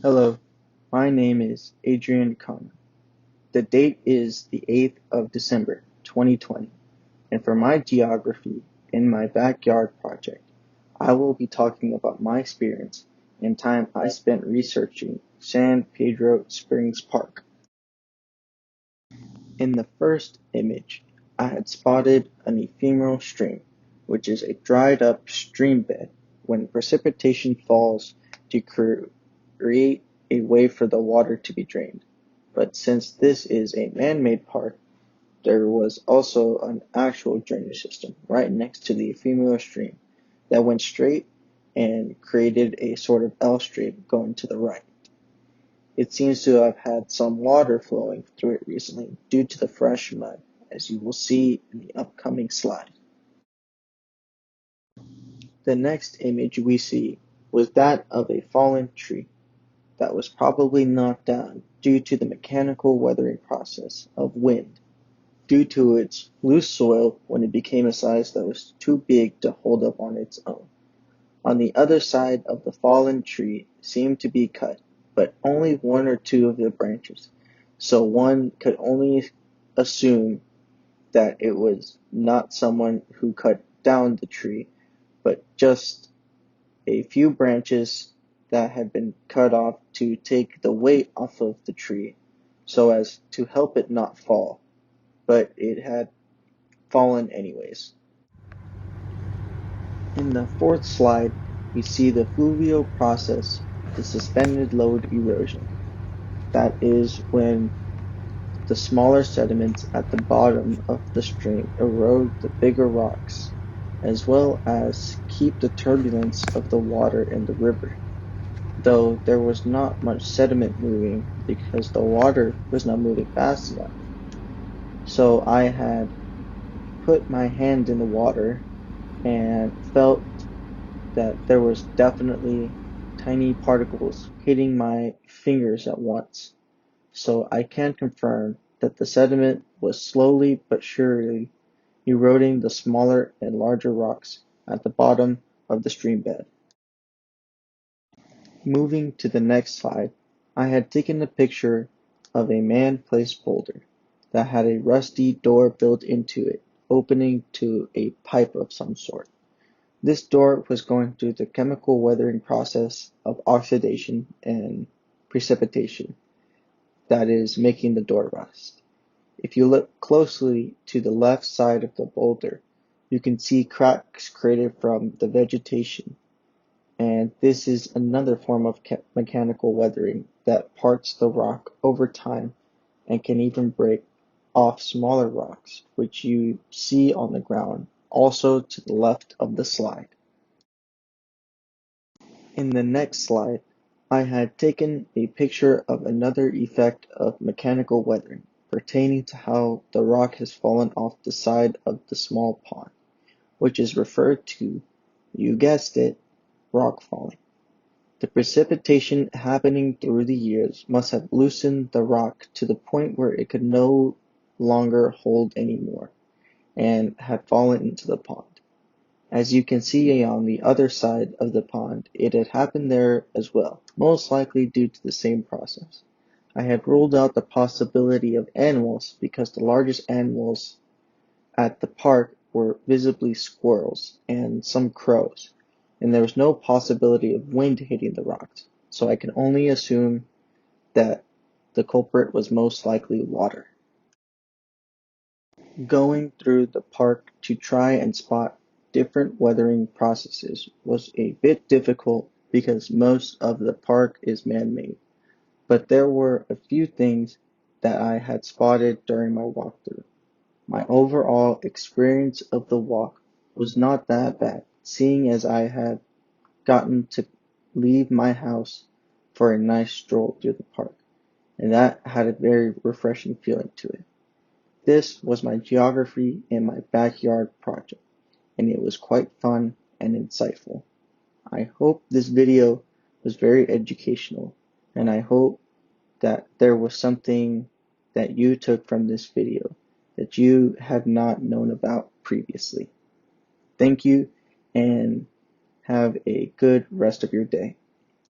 Hello, my name is Adrian Khan. The date is the 8th of December, 2020, and for my geography in my backyard project, I will be talking about my experience and time I spent researching San Pedro Springs Park. In the first image, I had spotted an ephemeral stream, which is a dried up stream bed when precipitation falls to create a way for the water to be drained. But since this is a man-made park, there was also an actual drainage system right next to the ephemeral stream that went straight and created a sort of L shape going to the right. It seems to have had some water flowing through it recently due to the fresh mud, as you will see in the upcoming slide. The next image we see was that of a fallen tree that was probably knocked down due to the mechanical weathering process of wind, due to its loose soil when it became a size that was too big to hold up on its own. On the other side of the fallen tree seemed to be cut, but only one or two of the branches, so one could only assume that it was not someone who cut down the tree, but just a few branches that had been cut off to take the weight off of the tree so as to help it not fall, but it had fallen anyways. In the fourth slide, we see the fluvial process, the suspended load erosion. That is when the smaller sediments at the bottom of the stream erode the bigger rocks, as well as keep the turbulence of the water in the river, though there was not much sediment moving because the water was not moving fast enough. So I had put my hand in the water and felt that there was definitely tiny particles hitting my fingers at once. So I can confirm that the sediment was slowly but surely eroding the smaller and larger rocks at the bottom of the stream bed. Moving to the next slide, I had taken a picture of a man-placed boulder that had a rusty door built into it, opening to a pipe of some sort. This door was going through the chemical weathering process of oxidation and precipitation, that is, making the door rust. If you look closely to the left side of the boulder, you can see cracks created from the vegetation, and this is another form of mechanical weathering that parts the rock over time and can even break off smaller rocks, which you see on the ground, also to the left of the slide. In the next slide, I had taken a picture of another effect of mechanical weathering pertaining to how the rock has fallen off the side of the small pond, which is referred to, you guessed it, rock falling. The precipitation happening through the years must have loosened the rock to the point where it could no longer hold anymore and had fallen into the pond. As you can see on the other side of the pond, it had happened there as well, most likely due to the same process. I had ruled out the possibility of animals because the largest animals at the park were visibly squirrels and some crows, and there was no possibility of wind hitting the rocks, so I can only assume that the culprit was most likely water. Going through the park to try and spot different weathering processes was a bit difficult because most of the park is man-made, but there were a few things that I had spotted during my walkthrough. My overall experience of the walk was not that bad, seeing as I had gotten to leave my house for a nice stroll through the park, and that had a very refreshing feeling to it. This was my geography in my backyard project, and it was quite fun and insightful. I hope this video was very educational, and I hope that there was something that you took from this video that you had not known about previously. Thank you, and have a good rest of your day.